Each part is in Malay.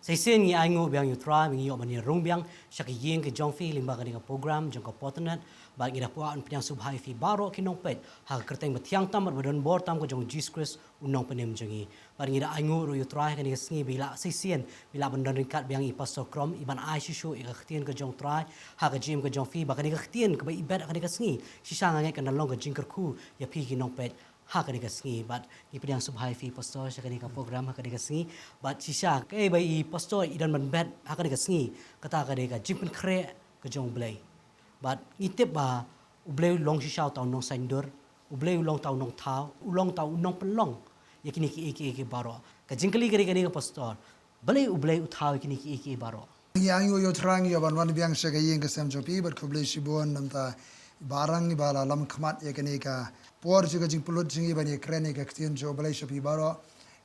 Sen ngi ai ngo biang yutra ngi yo mani rong biang syak yeng ke jong fi limba ka program jong ko Potternet ba ngi da puan piang subhai fi baro ki nong pet ha kerteng matiang tam badon bor tam ko jong Jesus Christ unong penem jongi ba ngi da ai ngo ro yutra ka ni sngi bila sen bila bandon ringkat biang I pastor krom iban ai shishu I ktien ke jong trai ha ka jim ke jong fi ba ka ni ktien ke ba ibet ka ni sngi shisang ngai ka na long ka Jingpynkhreh ya pi ki nong pet ha ka ni sngi but I piang subhai fi pastor syak ni ka program ha ka ni sngi but shisha ke ba I pastor idan man bet ha ka ni sngi kata ka ni ka Jingpynkhreh ke jong Blei but itip ba Blei long shisha tau nong sandur Blei long tau nong thau ulong tau nong pelong yakini ki baro ka jingkali ka ni ka pastor Blei uthau yakini ki baro yang yo trang yo ban wan biang se ga yeng ka sem jopi bar khuble sibon namta barang bala lam khmat ye kani ka por ju ga jing pulot jing ban ye krene ka ktien jo Blei shopi baro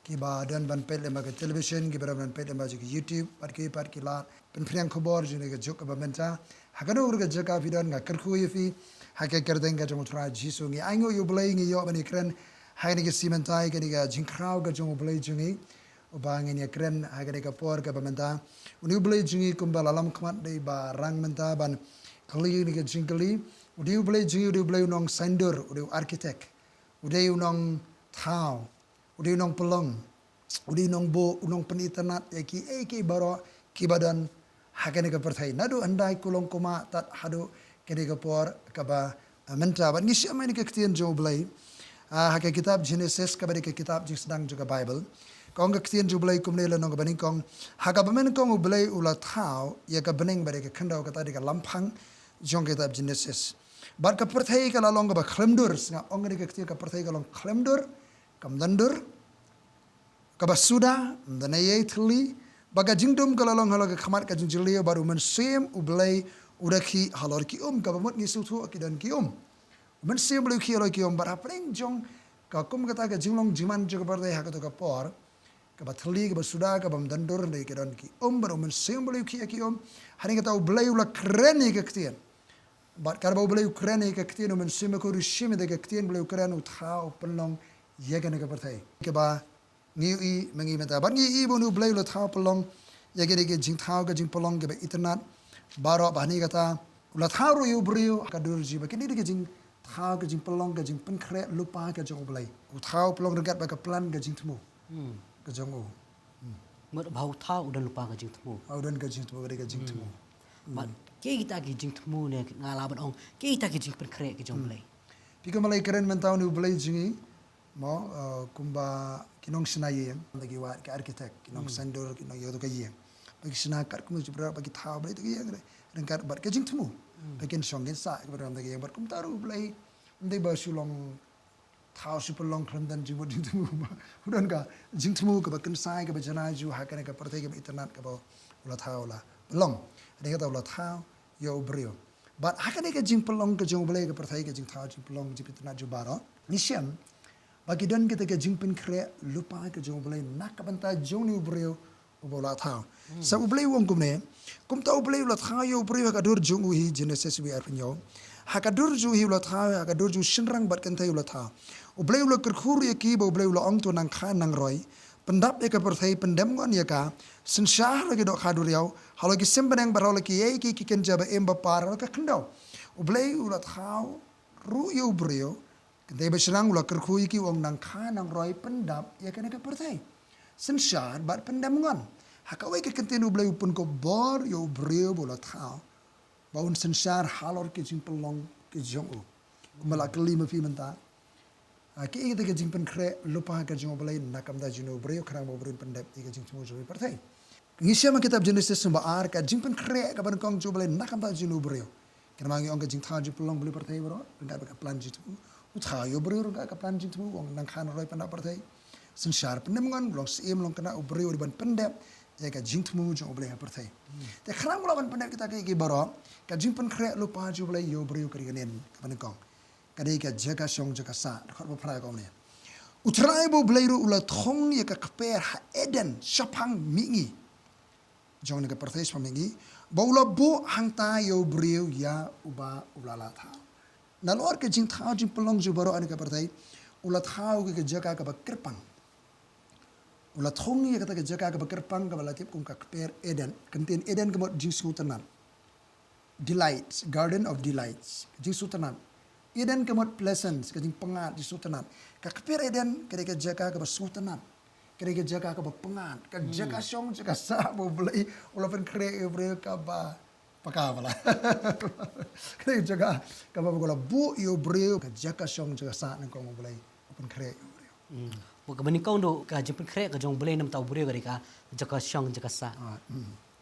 ki ba dan ban pele ma ka television ki ban pele ma ji YouTube par ki la pen priang khobor ju ne ga jok ba menta hakano ur ga jaka fidan ga karkhu ye fi hakke kerdeng ga jong tra jisu ngi ango yo Blei ngi yo ban ye kren hai ni ga simentai ga ni ga Jingkrau ga jong Blei jungi ubang ini keren agar mereka por ke pemerintah. Uni Blei jungi kumbal alam kemat dari barang mentah ban kali ini ke jingkali. Uni Blei jungi uni Blei unong sandur, uni arkitek, uni unong thau, uni unong pelong, uni unong bo, unong peniternak eki baro kibadan hakan ke perthai. Nadu andai kulong koma tat hadu kini ke por kaba mentah. Ban ngisi ama ini ke ketian jo Blei. Hakai kitab Genesis kabari ke kitab jing sedang juga Bible. Kong ketian jo Blei kumne la nong baning kong hakabamen kong Blei ula thau ya ka baning bare ke khandau kata di ka lampang jong kitab Genesis. Bar ka perthai ka lalong ka khlemdur nga ong ni ka ketian ka perthai ka long khlemdur kam dandur ka basuda ndana ye thli baga jingdum ka lalong halo ka khamat ka jingjili baru men sem u Blei udaki halor ki ka bamut ngi suthu akidan ki men sem Blei ki halor ki bar apreng jong ka kum kata ka jinglong jiman jo ka perthai ha ka to ka por ka bathli ka basuda ka bam dandur nei ka don ki baru men sem Blei ki hari kata Blei ula kreni ka ktien bat kar ba Blei kreni ka ktien men sem ko rishim de ka ktien Blei krenu thau pelong ye ka ne ka perthai ke ba ngi mangi meta ban ngi bonu Blei ula thau pelong ye ka ke jing thau ka jing pelong ke ba itnat baro bani kata ula thau ro yu brio ka dur ji ba kini ke jing thau ka jing pelong ka Jingpynkhreh lupa ka jong Blei u thau pelong regat ba ka plan ka jing tmu ka jong o mer bau thau udan lupa ka Jingpynkhreh audan ka jing tmu ka jing tmu but ke kita ki Jingpynkhreh ne ngala ban ong ke kita ki Jingpynkhreh ki jong Blei pika malai keren mentau nu Blei jingi mo kumba kinong sinaye lagi wa ka arkitek kinong sandur kinong yodo ka yeng bagi sinakar kumu jibra bagi thau Blei to yeng rengkar bat ka jing tmu bagian songgen sa ka ram da yeng bat kum taru Blei ndai ba Shillong thau super long kram dan jing jing tmu udan ka jing tmu ka bakan sai ka bajana ju hakan ka pertai ka internet ka ba ula thau la long ada kata ula thau yo brio but hakan ka jing pelong ka jong Blei ka pertai ka jing thau jing pelong jing internet ju baro nisiam bagi dan kita ka Jingpynkhreh lupa ka jong Blei nak ka banta jong ni brio ubola thau sa Blei wong kumne kum tau Blei ula thau yo brio ka dur jong hi Genesis we arpenyo hakadur ju hi ula thau hakadur ju shinrang bat kan thai ula thau Blei ula kerkhur ya ki bo Blei ula ong tu nang kha nang roi pendap ya ka perthai pendem ngon ya ka sensyah lagi dok khadur yau halo ki sembenang barau lagi ye ki ken jaba emba par ka khendau Blei ula thau ru yo brio kedai besenang ula kerkhu ki ong nang kha nang roi pendap ya ka perthai sensyah bat pendem ngon hakawai ke kentenu Blei pun ko bor yo brio bola thau baun sensyar halor ke jing pelong ke jong o kumala kelima fi menta ki kita ke Jingpynkhreh lupa ka jong Blei nakam da jino brio khrang bo brin pendep ke jing tmu jo perthai ngisia ma kitab Genesis sumba ar ka Jingpynkhreh ka ban kong jo Blei nakam da jino brio kermangi ong ka jing thau jing pelong Blei perthai bro enggak ka plan jing tmu utha yo brio enggak ka plan jing tmu ong nang khan roi pendap perthai sensyar pendem ngon long sim long kena brio ban pendep ya ka jing tmu jo Blei perthai te khrang lo ban pendep kita ke baro ka Jingpynkhreh lupa jo Blei yo brio keringanen ka ban kong kadai ka jaga song jaga sa khot bo phra kom ne utrai bo Blei ru ula thong ya ka kper ha eden shapang mingi jong ne ka perthai sa mingi bo ula bo hang ta yo brio ya uba ulala tha nalor ke jing thau jing pelong ju baro an ka perthai ula thau ke jaga ka ba kerpang Ulah thongi kata ke jaga ke bekerpang ke balatip kum ka per Eden. Kentin Eden ke mot jing sultanan. Delights, Garden of Delights. Jing sultanan. Eden ke mot pleasant, ke jing pengat jing sultanan. Ka per Eden ke jaga ke sultanan. Ke jaga ke pengat. Ke jaga syong jaga sa bo Blei ulah pen kre ebre ka ba pakabala. Ke jaga ka ba bola bu yo breu ke jaga syong jaga sa nang kong Blei pen kre. Bukan menikau do ka Jingpynkhreh ka jong Blei nam tau buriu ka jaka syong jaka sa.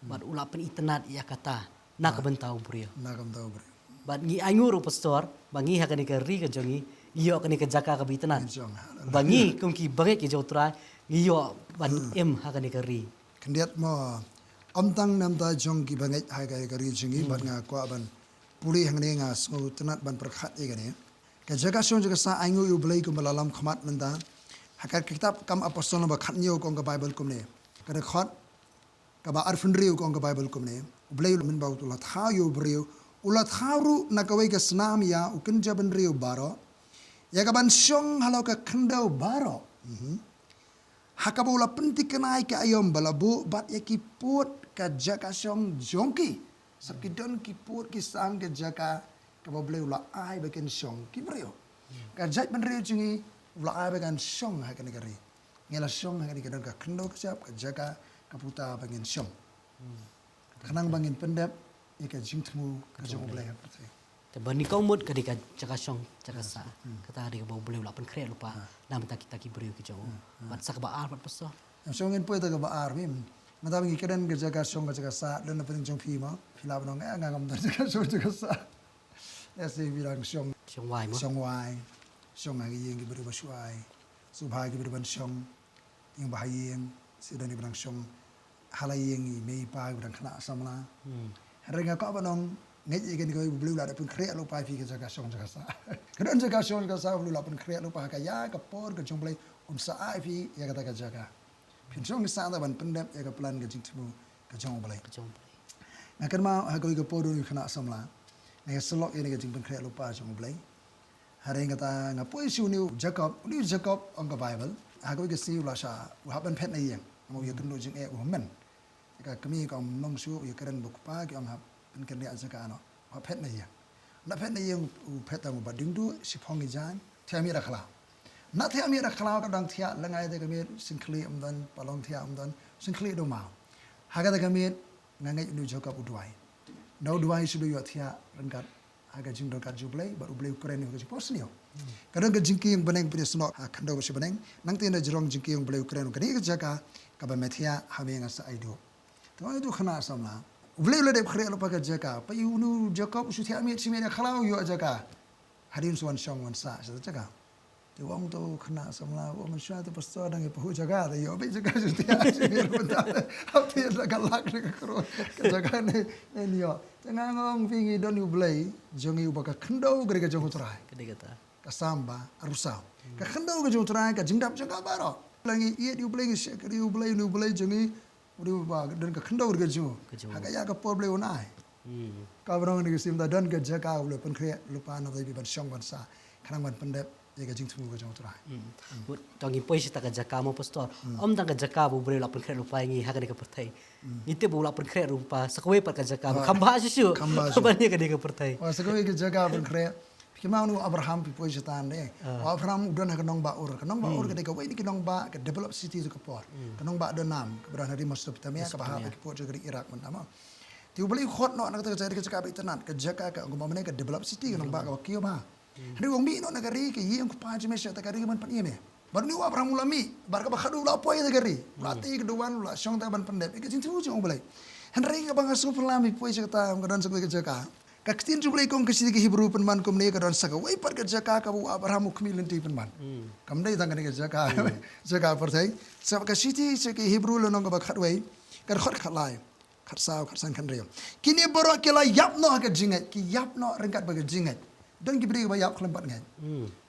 Bat ulah pen internet ya kata nak bentau buriu. Nak bentau breu. Bat ngi angur pastor bangi ha kani ka ri ka jongi iyo kani ka jaka ka internet. Bangi kum ki bangi ki jotra iyo ban ha kani ka ri. Kendiat mo amtang nam ta jong ki bangai hai ka ri jingi bat nga kwa ban puli hang ne nga smo tenat ban perkhat e gane. Ka jaga syong jaga sa angur yu Blei kum balalam khamat menta. Hakat kitab kam apostol ba khatnyo kong ka Bible kum ne. Kada khat ka ba arfenriu kong ka Bible kum ne. Blei min ba ulah tha yu breu ulah tharu nakawai ka snam ya ukin jaban riu baro. Ya ka ban syong halau ka khendau baro. Hakabula penting kenai ke ayom balabu bat ya kiput ka jaka syong jongki. Sakidon kiput ki sang ke jaka ka Blei ulah ai baken syong ki breu. Ka jat ban riu jingi ulah ai bakan syong ha kan kari. Ngela syong ha kan ka khendau ka siap ka jaka ka puta bagen syong. Kanang bangin pendap ika jingtmu ka jong Blei ha pertai. Te bani kau mut ka dika jaka syong jaka sa. Kata dika bau Blei ulah pen Khreh lupa nam ta kita ki buriu ki jong. Bat sak ba ar bat pastor. Yang syongin po ita ka baar mim. Mata bangi kadan ka jaga syong ka jaga sa dan na penting jong pi mo. Pila ba nong ngam ta jaga syong jaga sa. Ya si bilang syong Syong wai mo. syong wai. Syong agi yang ki beri basuai. Subhai ki beri ban syong. Yang bahayeng si dan bilang syong halai yang mei pa bilang kena samla. Harga ka ba nong ngai ikan ko Blei la pun Khreh lupa fi ka jaga syong jaga sa. Kadan jaga syong jaga sa Blei la pun Khreh lupa ka ya ka por ka jong Blei sa ai fi ya kata ka jaga. Pin syong sa da ban pendap ya ka plan ka jingtmu ka jong Blei. Ka jong Blei. Ngakan ma ha ko ka por du kena samla. Ngai selok ini ka Jingpynkhreh lupa jong Blei. Hari kata ngapoi su ni Jacob on ka Bible. Ha ko ka si la sha wa ban phet na yang. Mo ya kan do jing e wa men. Ka kami ka nong su ya kan buk pa ki ong hap pen kan dia jaka ano. Wa phet na yang. Na phet na yang u phet ta mo ba ding du si phong jan. Thia mi ra khala. Na thia mi ra khala ka dang thia langai de ka mi sinkli amdan palong thia amdan sinkli do ma. Ha ka da ka mi ngangai nu Jacob u duai. Nau duai su do yo thia ran ka aga jing do ka ju Blei baru Blei Ukraine ka ju posnio. Kadang ka jingki yang beneng punya snok ha khandau ba si beneng nang tin da jrong jingki yang Blei Ukraine ka ni ka jaka ka ba methia ha me nga sa aido. To aido khana samla. Blei le de Khreh lupa ka jaka pa yu nu Jacob su thia mi si me khalau yo jaka. Hadin suan syong wan sa jaka. Ti wong to khana samla wo man sha to pastor dang pa hu jaka da yo be jaka su thia si me benda. Ha ti da ka lak ka kro ka jaka ne yo. Tengah ngong pingi don yu Blei jongi u ba ka khendau ka jong utrai. Ka dika ta. Kasamba arusau. Ka khendau ka jong utrai ka jingdap jaka baro. Langi iet yu Blei se ka yu Blei nu Blei jongi uri ba dan ka khendau ka jong. Ha ka ya ka por Blei unai. Ka brong ni sim da dan ka jaka u le pen Khreh lupa na dai ban syong ban sa. Kanang ban pendep ya ka jingtmu ka jong utrai. Tangi poi sita ka jaka mo pastor. Om tang ka jaka bu Blei ulah pen Khreh lupa ngi ha ka dika pertai. Ite bu ulah pen Khreh lupa sakwe pat ka jaka khamba sisu. Bani ka dika pertai. Wa sakwe ka jaka pen Khreh Kima nu Abraham pi poi setan de. Abraham udon ka nong ba ur. Ka nong ba ur ka de ka wai ni ka nong ba ka develop city tu ka por. Ka nong ba do nam ka bran hari Mesopotamia ka bahab ka por jagri Iraq man ama. Ti Blei khot no nak ta ka jaka ba itanan ka jaka ka ngom mane ka develop city ka nong ba ka kiyo ba. Hari wong mi no na ka ri ka yeng ku pa jeme sha ta ka ri man pan yeme. Baru ni Abraham ulami bar ka ba khadu la poi ta ka ri. La ti ka duan la syong ta ban pendep ka jing tu jong Blei. Henry ka bang asu pelami poi sa ta ka dan sa ka jaka. Kaktin Blei kong kasi ki Hebrew penman kom ne ka don saka wai par ka jaka ka bu Abraham ukmilin ti penman. Kam dai tang ka jaka jaka pertai sa ka city sa ki Hebrew lo nong ka ba khatwai ka khot khatlai khat sao khat san kan reo. Kini boro ke la yap no ka jingat ki yap no rengkat ba ka jingat. Don ki bri ba yap khlempat ngai.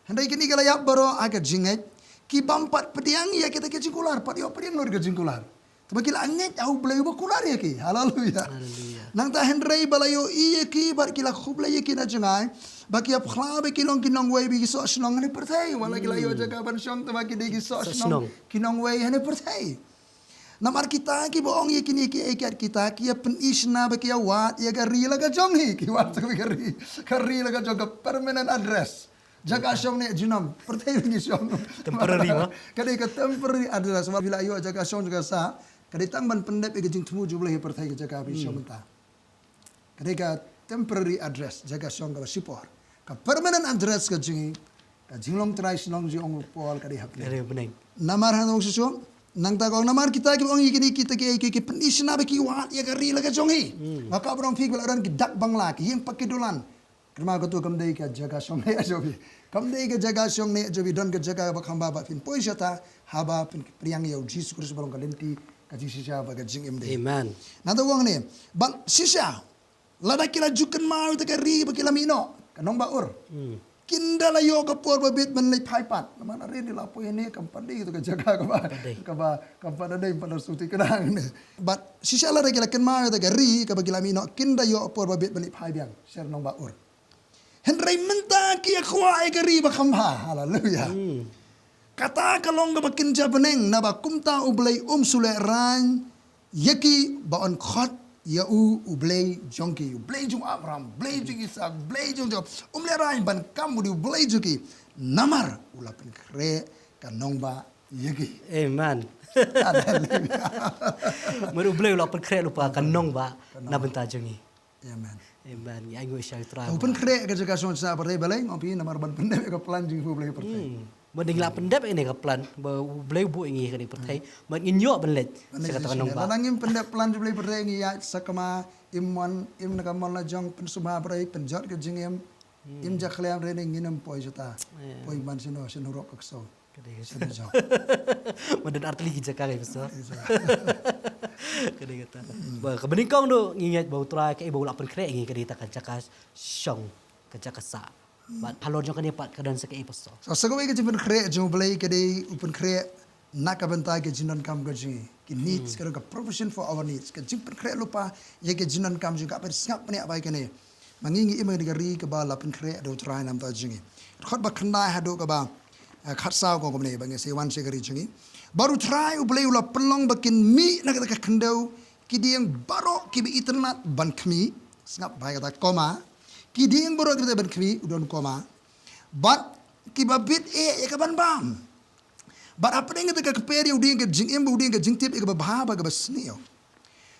Handai kini ka la yap boro aga jingat ki bampat pediang ya kita ke jingkular pat yo pediang no ka jingkular. Kabagi langit au Blei bakular ya ki. Haleluya. Haleluya. Nang ta Henry balayo iya ki bar kila khubla ya ki na jangai. Baki ap khla be kilong kinong wei bi so Shillong ne perthai. Wala kila yo jaga ban syong ta baki de ki so Shillong kinong wei ne perthai. Namar kita ki boong ye kini ki ekat kita ki ya pen isna ba ki ya wat ya gari la ga jong hi ki wat ka gari la ga jong ka permanent address jaga syong ne junam pertai ni syong Temporary ma. Kadai ka temporary address wa bila yo jaga syong jaga sa kadai tang ban pendep ke jing temu ju boleh pertai ke jaga bi syong ta kadai ka temporary address jaga syong ka sipor ka permanent address ka jing ka jinglong trai Shillong ji ong pol kadai hap Dari bening. namar hanong susu nang ta kong namar kita ki ong ikini kita ki penisna ba ki wat ya gari la ka jong hi maka brong fig bala ran ki dak bangla ki yang pakidulan kerma ko tu kam dei ka jaga syong ne ajobi kam dei ka jaga syong ne ajobi don ka jaga ba khamba ba fin poisata haba pin priang yo Jesus Kristus balong ka lenti ka sisa ba ka jing imde Amen. na to wong ne bal sisa lada kila jukan mau ta ka ri ba kila mino kanong ba ur Kinda la yo ka por babit man lay paipat. Naman na rin nila po yan kam pandi ito ka jaga ka ba na day panasuti ka na. But si siya la kila kan ma ta gari ka bagila mino kinda yo por babit man lay paibyang. Sir nong baur. Henry menta ki akwa ay gari ba kamha. Hallelujah. Kata kalong ka bakinja beneng na ba kumta ublay sule ran yaki baon khot ya Blei jongki Blei jong Abraham Blei jong Ishak Blei jong Jacob rai ban kamu di Blei joki namar ulapan kre kanongba yegi Amen. Meru Blei ula perkre lupa kanong ba na benta jengi. amen Amen. Ya ingo isya tra. open kre ka jaga son sa partai balai ngopi namar ban pendek ka plan jing Blei partai Mending la pendep ini ka plan Blei bu ingi ka di pertai. Men inyo benlet. Saya kata kanong ba. Nangim pendek plan Blei partai ngi ya sakama imwan im na kamal la jong pensuma partai penjot ke jingem im jakhlem re nginem poi jata poi ban sino sinurok ka so Mending artli ki jaka ka besar. Kadai kata. Ba kebeningkong do ngingat bau tra ke bau la perkre ingi ka di ta ka jaka syong ka jaka sa. But palor jong kani pat kadan sa kay pasto. So sagaway ka Jingpynkhreh jong Blei kadi Jingpynkhreh nakabantay ka jinon kam ka jing ki needs ka provision for our needs ka Jingpynkhreh lupa ye ka jinon kam jing ka per snap ne abay kani mangingi imang digari ka ba Jingpynkhreh do try nam ta jingi khot ba khandai hado ka ba khat saw ko ne ba nge se wan se gari jingi baru try Blei ula pelong bakin mi na ka khandau ki diang baro ki bi internet ban khmi snap bai ka koma ki diang baro kita ban khmi udon koma but ki babit ya kaban bam but apa dengan kita keperi udin ke jing embu udin ke jing tip ke bahaba ke basnio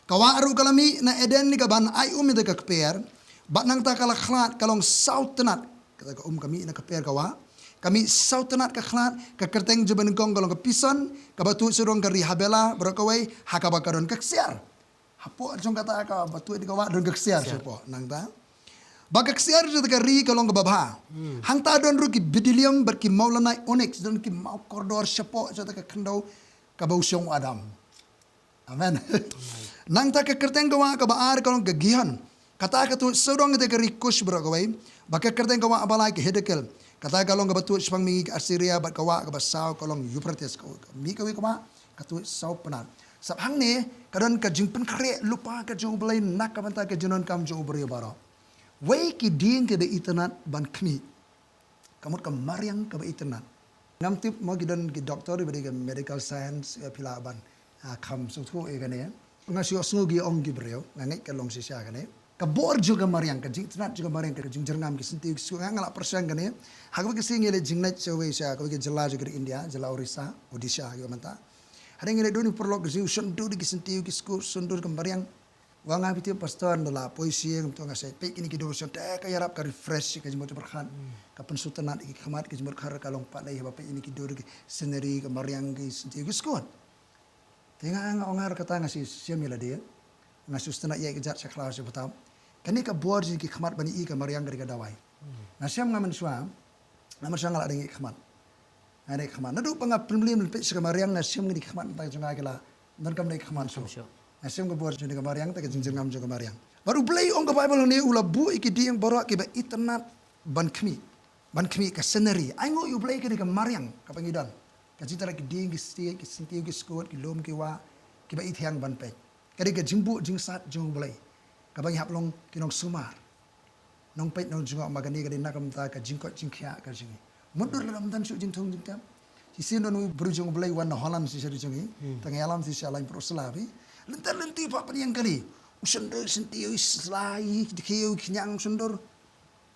kawaru kalami na eden ni kaban ai umi ke keper but nang ta kala khlat kalong sautenat kata ka kami na keper kawa kami sautenat ka khlat ka kerteng jaban kong kalong ke pison ka batu surong ke rihabela berkawai hakaba karon ke siar hapo jong kata ka batu di kawa don ke siar siapa nang ta Bagak siar jata ka ri kalong ka babha. Hang ta don ru ki bidilium ber ki maulana onyx don ki mau koridor syapo jata ka khandau ka bausyong Adam. Amen. Nang ta ka kerteng kawa ka baar kalong ka gihan. Kata ka tu sodong ta ka ri kush bro kawai. Baka kerteng kawa abalai ka hedekel. Kata kalong ka batu spang mingi ka Assyria bat kawa ka basaw kalong Euphrates ka. Mi kawi kawa ka tu saw penat. Sab hang ne kadon ka Jingpynkhreh lupa ka jong Blei nak ka banta ka jinon kam jong brio baro. Wei ki ding ke be internet ban kmi. Kamut ka mariang ka be internet. Ngam tip mo gidon ki doktor be ke medical science pila ban kham su thu e gane. Ngasi osngu gi ong gi breo ngangai ka long sisa gane. Ka bor juga mariang ka jing internet juga mariang ka jing jerngam ki sinti su ngala persen gane. Hagwa ki singele jingnat sewe sa ka ki jela juga India, jela Orissa, Odisha gi manta. Hari ngele doni perlo ki sundu ki sinti ki sku sundur ka mariang Wang abi tiap pastor adalah puisi yang tu ngasih. Pek ini kita urusan tak kaya rap ka refresh ka jemur berkhan. Kapan sultanat iki khamat ka jemur khar kalong pak lay bapak ini kita duduk scenery ka mariang ki senti ki skot. Tengah ngar kata ngasih siam ila dia. Ngasih sultanat ye kejat sekhlar se betam. Kani ka bor ji ki khamat bani i ka mariang ka dawai. Nasiam ngamen suam. Nama sangal ada ngi khamat. Ada khamat. Nadu pangap problem pek se ka mariang nasiam ngi khamat ta jangai kala. Dan kam ngi khamat so. Asyam ke buat jadi kemariang, tak jeng ngam juga kemariang. Baru Blei ong ke Bible ni ulah bu iki di yang baru akibat internet ban kami ke scenery. Aingo you Blei ke di kemariang kapangidan. Kacita lagi di ki senti ki skot ki lom ki wa kiba ithiang ban pe kari ke jingbu jingsat jong Blei kabang hap long kinong sumar nong pe nong jingok magani kari nakam ta ka jingkot jingkhya ka jingi mundur lam dan su jingthong jingtam si sin no bru jong Blei wan Holland si sari jongi tang alam si salang pro slavi lentar lenti pa yang kali usendor senti slai dikhiu knyang sundor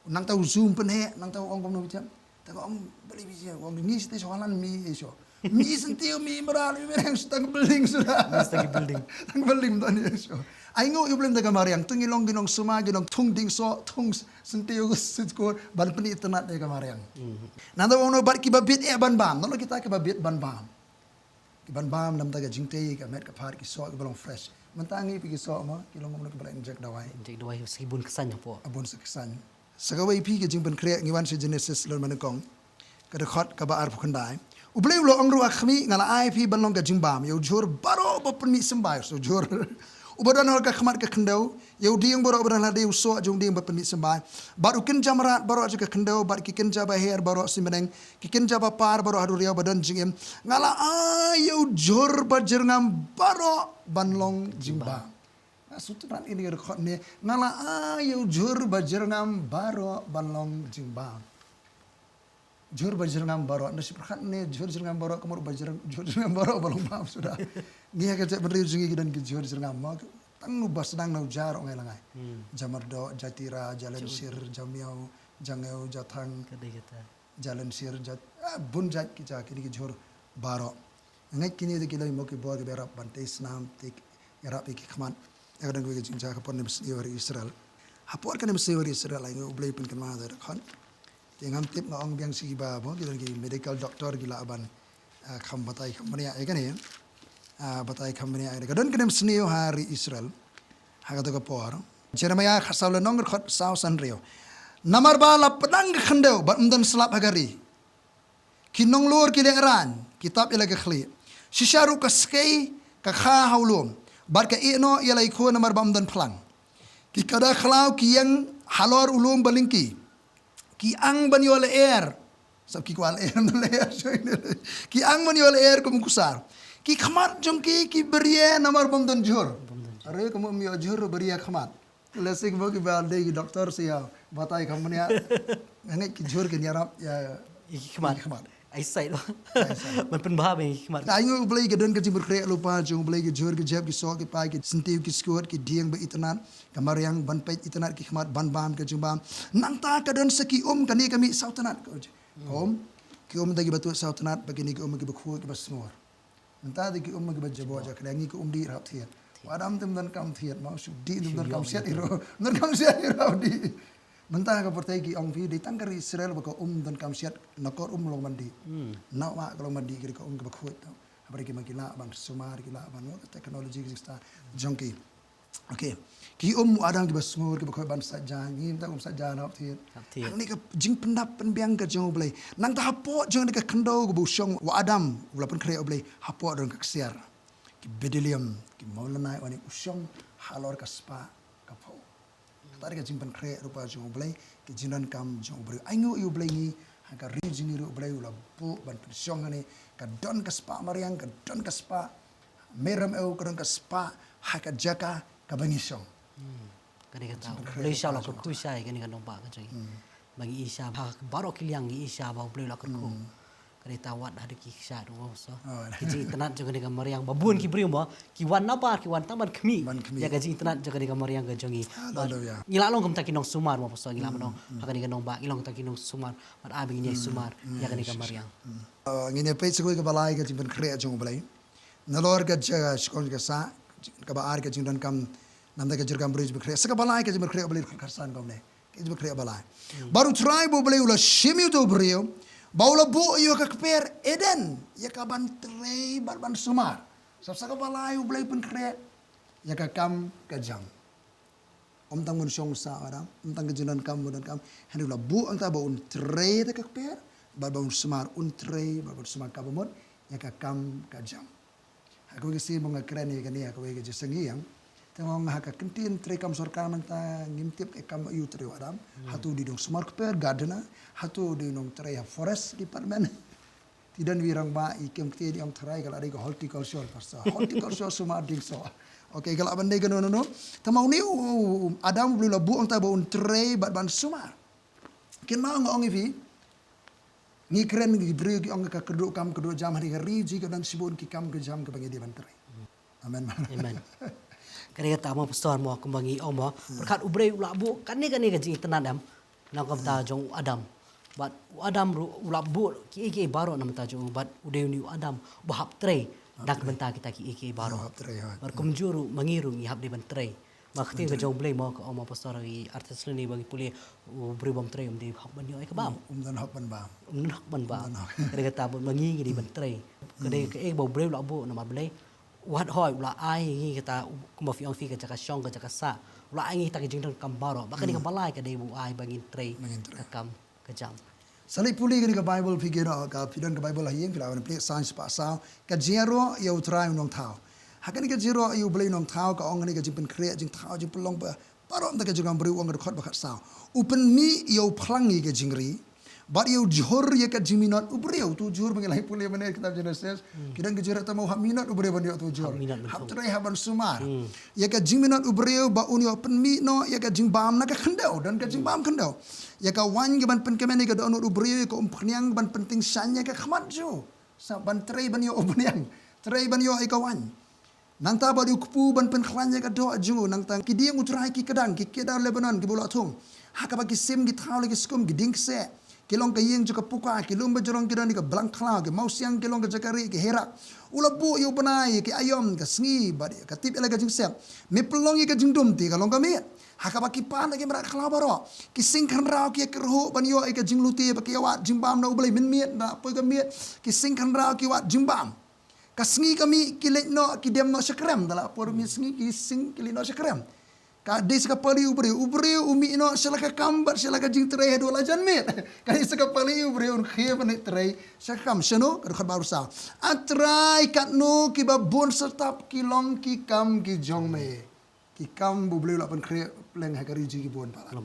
nang tahu zoom penhe nang tahu ong kom no bicham ta ong Blei bicham ong ni sti Holland mi iso mi senti mi moral mi mereng stang building sudah Stang building. Tang building dan iso ai ngo iblem daga mariang tungilong ginong suma ginong tung ding so tung senti ko ban peni tenat daga mariang nang tahu ono bar ki babit ban bam no kita ki babit ban bam ki ban bam nam daga jingtei ka met ka par ki so ki balong fresh mentangi pi ki so ma ki long mo ka bala inject dawai Jadi dua sekibun kesan po. abon seksan sagawai pi ke Jingpynkhreh ngiwan si Genesis lon manakong ka dekhot ka ba ar phukandai ublei lo angru akhmi ngala ai pi banlong ka jingbam yo jor baro ba permi sembai so jor ubadan hol ka khmat ka khendau yo dieng boro ubadan la deu so jong dieng ba permi sembai baru kin jamrat baro aja ka khendau bar ki kin jaba her baro simeneng ki kin jaba par baro adu riau badan jingem ngala ai yo jor ba jerngam baro banlong jingbam sutran ini rekhot ne ngala ayo jur bajrangam baro banlong jingbam jur bajrangam baro nasi perkhat ne jur bajrangam baro kamur bajrang jur bajrangam baro balong bam sudah ngia ka cek beri jungi dan ki jur bajrangam ma tangu bas nang nau jar ongai langai jamardo jatira jalan sir jamiau jangeu jatang Kadai kata. jalan sir jat bun jat ki ja ki jur baro ngai kini de kilai mo ki bo ki berap bantai snam tik yarap ki khman kadang gue jingja kapon nem senior Israel hapor kan nem senior Israel ai ublei pun kan ma da khan tengam tip na ong biang si ba bo gidan ki medical doctor gila aban kham batai kham mania ai kan ya batai kham mania ai kadang kan nem senior hari Israel ha ka por Jeremiah khasaw le nong khot saw san rio namar ba la pedang khandeu bat mdan slap hagari kinong lur ki leran kitab ila ka khli shisharu ka skei ka kha haulum barka ino yalai ko namar bam dan plang ki kada khlau ki yang halor ulum balingki ki ang ban yole air sab ki kwal air no le ki ang ban yole air kum kusar ki khamat jom ki berie namar bam dan jur are kum mi jur berie khamat lesik bo ki bal de doctor sia batai khamnya ngai ki jur ki nyarap ya Iki khamat. Ai sai lo. Sai. Man pen bah be khamat. Ayo Blei ke dan ke Jingpynkhreh lupa jong Blei ke jor ke jab ke so ke pai ke sentiu ke skot ke dieng ba itnat kamar yang ban pait itnat ki khmat ban bam ke jumbam nang ta ka dan seki kani kami sautanat ko ki dagi batu sautanat bagini ki ke bakhu ke basmor nanta de ki ke bajabo ja klangi ki di rap thiat wadam tum dan kam thiat mau su di dum dan kam siat iro dan kam siat iro di mentah ka pertai ki ong vi di tangkar Israel ba ko dan kam siat nakor umlong mandi na wa kalau mandi ki ko ke bakhu ta abri ki makila bang sumar kila bang teknologi ki sta jongki okay ki adang ki basmor ki bakhu ban saja ngim ta saja na thiat ang ni ka jing pendap penbiang ka jong Blei nang ta hapo jong ka khando bu syong wa adam ula pen Khreh Blei hapo dong ka siar ki bedelium ki maulana wani usyong halor ka spa ka pho tari ka Jingpynkhreh rupa jong Blei ki jinan kam jong Blei aingu yu Blei ni ka ri jing ru Blei ula bu ban syong ni ka don ka spa mariang ka don ka spa meram eu ka don ka spa ha ka jaka ka bangi syong Kadai kata. Blei sha lo ko ku sai kan kan ba ka jai. Bagi isya ba baro kiliang isya ba Blei lo ko ku. Kadai tawat ada ki sya do so. Ki tenat juga dengan mariang babun ki brio ba ki wan napa ki wan taman kemi. Ya gaji tenat juga dengan mariang ga jongi. Ngila long kam ta kinong sumar mo so ngila mo ha kan nong ba ngilong ta kinong sumar mat abi ni sumar ya kan dengan mariang. Ngine pe se ko ka balai ka Jingpynkhreh jong Blei nalor ka jaga skon ka sa ka ba ar ka jingdan kam nam da ka jirgam bridge Jingpynkhreh sa ka balai ka Jingpynkhreh Blei kharsan kom ne ka Jingpynkhreh balai baru try bo Blei ula shimiu to brio baula bo yo ka kper eden ya ka ban trei ban sumar sa ka balai Blei Jingpynkhreh ya ka kam ka jam tang mun syong sa adam tang ka jinan kam dan kam hendu la bu anta ba un trei ta ka kper ba sumar un trei ba sumar ka bomot ya ka kam ka jam aku kasi mga kreni kani aku ke jesengi yang tengong ha ka kentin trei kam sorkar manta ngimtip ke kam yu trei adam hatu di dong sumar kper gardena hatu di dong trei forest department Tidan wirang ba ikem kti di ang try kalau ada ke horticulture pasal. Horticulture semua ding so. Okey kalau benda ke no. Tamau ni Adam bulu labu ang tabu tray ban sumar. Kena ngong ivi. Ni keren ngi beri ki ang ka kedua jam hari ji ke dan sibun ki kam ke jam ke bagi di ban tray. Amen. Amen. Kani kata mo pastor mo kumbangi mo berkat ubrei ulabu kani ka jing tenadam nang kam ta jong Adam. But Adam ulabu ki baro nam ta jong but udeu ni Adam bahap tray dak benta kita ki baro. Bar kumjuru mangirung ihap di ban tray. Makti ke jong Blei mo ko mo pastor i artis ni bagi puli ubrei bom tray di hap ban yo ai ka bam. Dan hap ban bam. Hap ban bam. Kani kata bo mangi di ban tray. Kani ke bo ubrei ulabu nama Blei wat hoi ula ai ngi kita kuma fi fi ka jaka shong ka jaka sa ula ai ngi ta ke jing kam baro ba ka ni ka balai ka dei bu ai bangin tray ka kam ka jam Salih puli ke Bible fikir ka pidan ke Bible hayeng pila wan play science pa sao ka jero yo try nong thao hakan ke jero yo Blei nong thao ka ong ni ka Jingpynkhreh jing thao jing pelong pa paro ta ke jingam beri ong khot ba khat sao upen mi yo phlangi ke jingri But you jor ye kat jiminat ubreu tu jor mengelai pulih mana kitab Genesis. Kita kejar tamu hak minat ubreu banyak tu jor. Hak terai haban sumar. Ye kat jiminat ubreu ba uni pen mi no ye kat jimbam nak kendau dan kat jimbam kendau. Ye kat wan ke ban pen kemen ke don ubreu ke umpniang ban penting sanya ke khamat jo. Sa ban terai ban yo umpniang. Terai ban yo ai kawan. Nang ta ba di kupu ban pen khwanya ke do jo nang tang ki dia ngutrai ki kedang ki kedang Lebanon ki bola thong. Hak ba ki sim ki thau le ki skum ki dingse. Kilong ke yeng juga puka, kilong berjorong kira ni ke belangkla, ke mausiang kilong ke jakari, ke herak. Ulabu yo benai, ke ayam, ke sengi, bari, ke tip ela ke jing sep. Me pelong ke jing dum ti, kalong kami. Hakaba kipan lagi merak kala baro. Ki singkan rau ki kerho ban yo ke jing luti, ba ki awat jing bam na ubelai min miet, na poi ke miet. Ki singkan rau ki wat jing bam. Ka sengi kami ki lek no ki dem no sekrem dala por mi sengi ki sing ki no sekrem. Ka des ka pali ubreu umi no selaka kambat selaka jing tray do la jan met ka des ka pali ubreu khie ban tray sakam seno ka baru sa atrai kat no ki ba bon sertap ki long ki kam ki jong me ki kam bu bleu la ban khre leng ha ka ri ji ki bon pala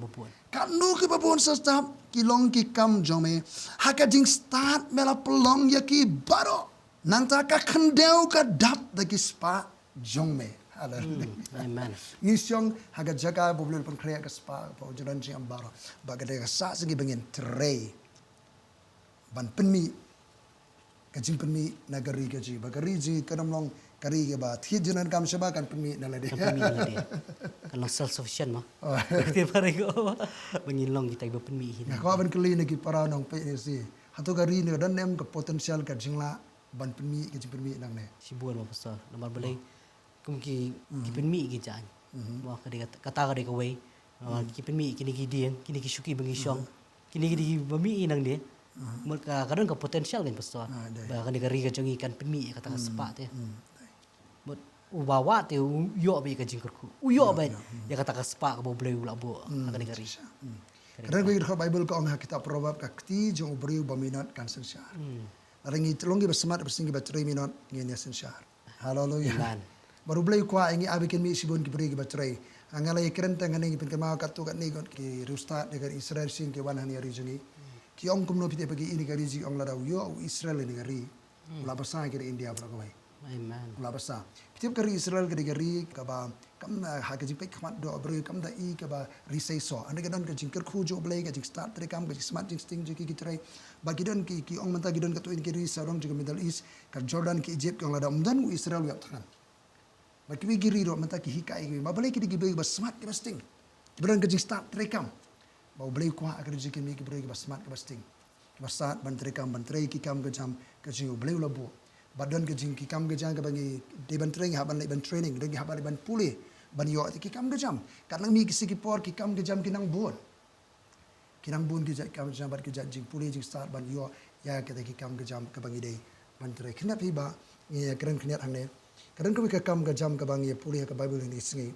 kat no ki ba bon sertap ki long ki kam jong me ha ka jing start mela pelong ya ki baro nang ta ka khendeu ka dap da ki spa jong me Amen. Nisyong haga jaga bubulul pun kreya kaspa pa ujuran jing ambaro bagade sa segi bengin tray ban penmi kajing penmi nagari kaji bagari ji kanamlong kari ke ba thi junan kam seba kan penmi nalade kalau self sufficient mah berarti pare ko mengilong kita ibu penmi hin ko ban kali ni ki para nong pe si hatu kari ni dan nem ke potensial ka jingla ban penmi kajing penmi nang ne sibuan ma pasal nomor Blei kumki kipenmi ki jan wa kata ka de ka wei kipenmi kini ki dien kini ki syuki bengi syong kini ki di bami nang dia mereka kadang ka potensial kan pasal ba kan ka ri ka jongi kan penmi kata ka sepak te but ubawa te yo be ka jingkurku yo ba ya kata ka sepak ka Blei ula bo akan ka ri kadang ko ikut Bible ko ang kita probab ka kti jong ubriu baminat kan sensyar arangi telongi bersemat bersingi bateri minat ngene sensyar haleluya baru Blei kuah ingi abikin mi sibun ki beri ki batrai angala ikren tang ngani pen kema katu kat ni ki rustat dekat Israel sing ke wan hani regioni ki ong kumno pite bagi ini ka riji ong ladau yo Israel ni gari ula basa ki India pra ko amen ula basa pite ka Israel ki gari ka ba kam ha ka jipek khmat do beri kam da i ka ba risai so ande kadon ka jingker khu jo Blei ka jing start tre kam ka smart jing sting jo ki trai ba gidon ki ong manta gidon ka tu in ki risa rong jo Middle East ka Jordan ki Egypt ki ong ladau umdan Israel yak tan Bagi giri ro menta ki hikai ki ba Blei ki gi bagi ba smart ki basting beran ke jing start trekam ba Blei kuah akan jing ki bagi ba smart ki basting ki start ban trekam ban trei ki kam ke jam ke jing Blei labo badan ke jing ki kam ke jang ke bagi de ban training ha ban le ban training de ha ban puli ban yo ki kam ke jam kat nang mi ki si ki por ki kam ke jam ki nang bon ki jat kam jam bat ki jat jing puli jing start ban yo ya ke ki kam ke jam ke bagi de ban trei kena pi ba ye keren kena hang ne kadang kami kam ke jam ke bang ye pulih ke Bible ni sengi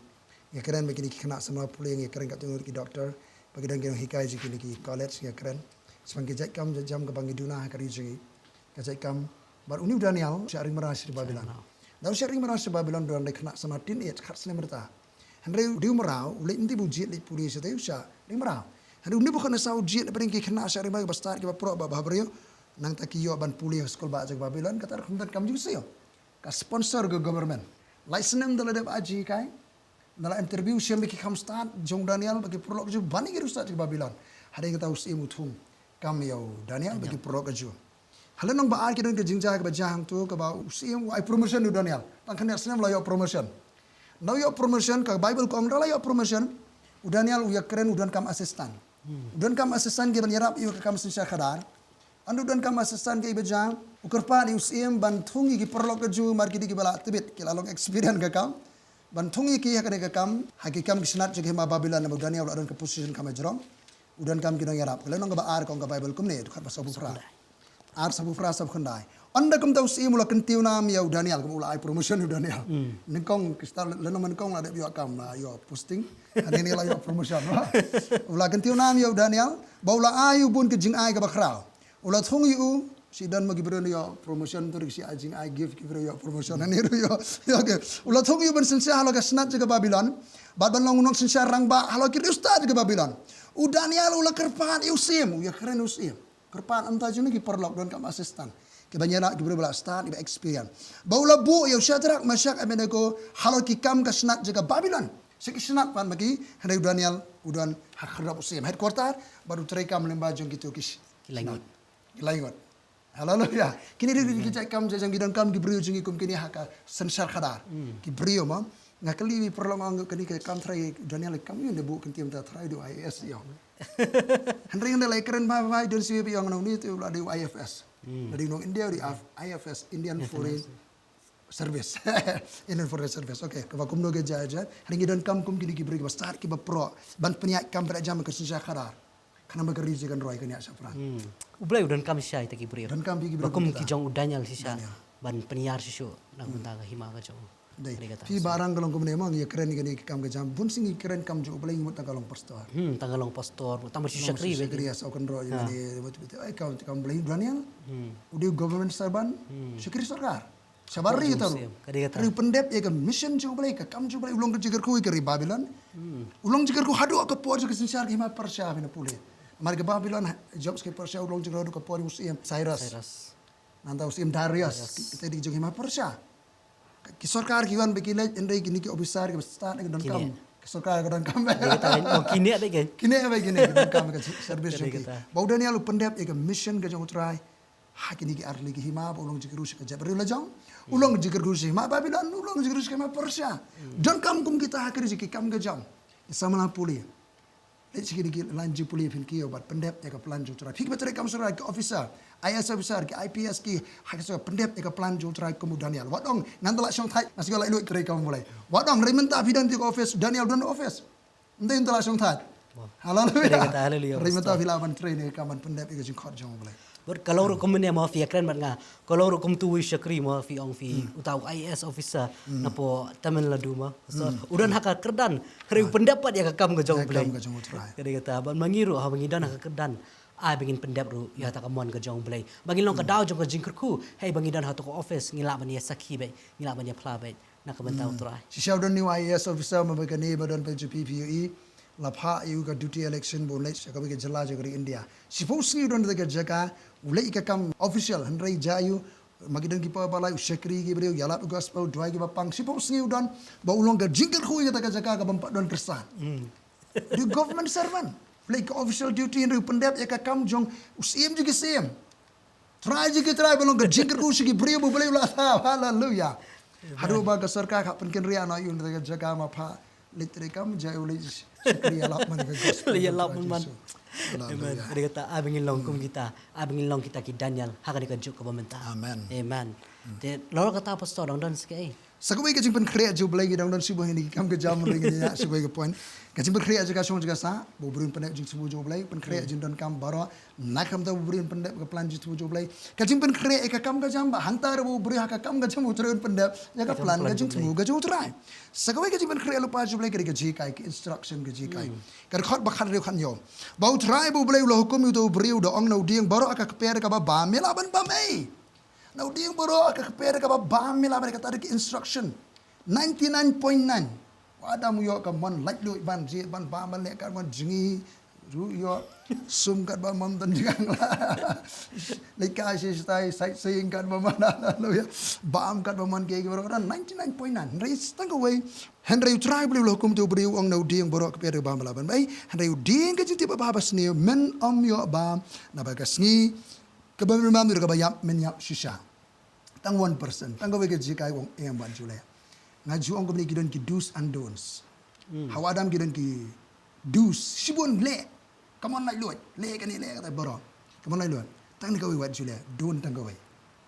ye keren begini kena semua pulih ye keren kat tengok ki doktor bagi dan kena hikai ji ki college ye keren semang ke jam jam ke bang duna ka ri ji ke kam bar uni Daniel sharing meras di Babylon dah sharing meras di Babylon dan kena sama tin ye khat sene merta henry diu merau le inti buji le pulih se teu sha ri merau henry uni bukan sa uji le bring ki kena sharing bagi bastar ki pro ba brio nang takiyo ban pulih skol ba jag Babylon kata kumtan kam ju sio ka sponsor ke government license dala dep aji kai dala interview siam ki kam start jong Daniel bagi prolog ju bani ke ustad jag Babylon hade kata usi muthum kam yo Daniel bagi prolog ju halan nang ba ar ki don ke jingja ke ba jang tu ke ba usi ai promotion du Daniel tang kan asnam la yo promotion now yo promotion ka Bible ko dala yo promotion u Daniel u ya keren udan kam assistant udan kam assistant ke ban yarap yo kam sin khadar Andu dan kam asestan ke ibajang ukerpa di usim bantungi ki perlok ke ju marki di bala tibit ki lalong experience ke kam bantungi ki hakane ke kam hakikam ki senat jege ma Babylon na Daniel adon ke position kam jrong udan kam ki no yarap le nong ba ar ko ga Bible kum ne khat sabu fra ar sabu fra sab khandai anda kum ta usim ula kentiu na mi Daniel kum ula ai promotion u Daniel ningkong kistar le nong ningkong la de yo kam la yo posting ane ni la yo promotion ula kentiu na mi Daniel ba ula ayu bun ke jing ai ka ba khrau Ulat hong yu si dan magi beren yo promotion tu si ajing I give beren yo promotion ani ru yo okay ulat hong yu ben sensia halo ka snat jaga Babylon bad ban long unong sensia rang ba halo ki ustad jaga Babylon u Daniel ula kerpan usim ya keren usim kerpan anta juni ki perlok don kam asistan ke banyana ki beren bala start iba experience ba ula bu yo syadrak masyak amenego halo ki kam ka snat jaga Babylon seki snat pan magi hendak Daniel udan hakrap usim headquarter baru terekam lemba jong gitu kis Kilangot. Haleluya. Kini di cek kam jajang gidan kam gibriu jingi kum kini haka sensar khadar. Gibriu ma ngakali perlu anggap kini ke kam try Daniel kam yun debu kentiam ta try do IS yo. Henry yang lai keren ba ba don siwe yang nong ni tu la di IFS. Dari nong India di IFS Indian Foreign Service. Indian Foreign Service. Okay, ka kum no ge jaja. Henry gidan kam kum kini gibriu ba start ki ba pro ban penyak kam pada jam ke sensar khadar. Kana magariji kan roi kan ya sapran. Blei udan kam syai taki brio. Dan kam bigi bakum ki jong udanyal sisa ban penyiar sisu nang bunta ka hima ka jong. Fi barang kalong kum nemang ya keren gani kam ka jam bun singi keren kam jo blei mut kalong pastor. Tangalong pastor tamar si sakri be. Sakri ya kan roi gani betul ai kam blei Daniel. Udi government serban sakri sarkar. Sabari kita ru. Kari pendep ya kan mission jo blei ka kam jo blei ulong jigar ku ke Babylon. Ulong jigar ku hadu ka por jo ke sinsar ki ma persya bina pulih. Mari ke Babylon jobs ke Persia ulong jeng rodu ke pori usim Cyrus. Nanta usim Darius kita di jeng hima Persia. Ki sarkar kiwan bekile endai kini ki officer ke start ke don kam. Ki sarkar ke don kam. Kita kini ada ke. Kini apa kini don kam ke service jeng. Bau Daniel pendep ke mission ke jeng utrai. Ha kini ki arli ki hima ulong jeng rus ke Jabril lajang. Ulong jeng rus hima Babylon ulong jeng rus ke hima Persia. Don kam kum kita hakiri ki kam ke jam. Samala puli. Sikit dikit lanjut pulih filki obat pendep ya ke pelanju cerai. Fikir betul kamu surat ke officer, IS officer ke IPS ke hak surat pendep ya ke pelanju cerai kamu Daniel. Wadong nanti langsung thai nasi galak luik cerai kamu mulai. Wadong rementa bidan di office Daniel dan office. Nanti langsung thai. Haleluya. Rementa bilawan cerai ni kaman pendep ya ke jengkot jong mulai. Ber kalau rukum ni mau fi keren banget kalau rukum tu wis sakri mau fi ong fi utau IS officer napo tamen ladu mah so udan haka kerdan hari pendapat ya kakam ke jong Blei kada kata ban mangiru ha bangidan haka kerdan ai bangin pendap ru ya ta kamon ke jong Blei bangin long ke dau jong ke Jingpynkhreh hey bangidan ha to office ngila ban ya sakhi be ngila ban ya pla be nak bentau trai si shaudan ni IS officer mabagani badan PPE lapha you ka duty election bonai sakabi ke jala jagri India suppose you don't the jaga ulai ka kam official handrai jayu magidan ki pa balai ushakri ki breu yala gospel dua ki bapang suppose you don't ba ulong ka Jingpynkhreh ka jaga ka bampak don kersan the government servant like official duty in pendap ya ka kam jong usim juga sim try belong ka Jingpynkhreh ki breu boleh ulah haleluya hadu ba ka sarkar ka penken ria na yun ka jaga ma pha litre kam jai ulai Syukriya lakman ke gospel. Ya lakman. Amen. Dia kata abangin long kum kita, abangin long kita ki Daniel haka ka juk ke pemerintah. Amen. Amen. Dia lalu kata pastor dong dan sekali. Sakubai ke Jingpynkhreh ju blai dong dan sibuh ini kam ke jam ring ni sibuh ke point. Ke Jingpynkhreh juga song juga sa, bo burin pendek jing sibuh ju blai, Jingpynkhreh jing don kam baro nakam ta burin pendek ke plan ju sibuh ju blai. Ke Jingpynkhreh ke kam ke jam ba hantar bo burin haka kam ke jam utrun pendek ya ke plan ke jing sibuh ke ju utrai. Sakubai ke Jingpynkhreh lupa ju blai ke jikai ke instruction ke jikai. Ke khot ba khan re khan yo. Ba utrai bo blai lo hukum itu beriu do ong no dieng baro aka keper ka ba melaban ba mai. Now dia bro aka kepere ka ba mila mereka tadi ke instruction 99.9 wada mu yo ka mon like do ban je ban ba man le ka mon jingi Ru yo sum kat ba mam tan jang la. Lekai si stai sightseeing kat ba mana lo ya. Bam kat ba man ke bro 99.9. Race tang away. Henry try beli lo kum tu beri uang nau dieng borok ke pere bam laban. Bai Henry dieng ke jiti ba ba sni men yo ba na ba ka sni ke ba mam dur ka ba yap men yap shisha. Tang 1%. Tang away ke jikai wong em ban jule. Ngaju ong ko beli kidon ki do's and don'ts. Hawadam kidon ki do's shibun le. Come on like luat. Le kan ni le kata borok. Come on like luat. Tang ni kawai wat jule. Don't tang kawai.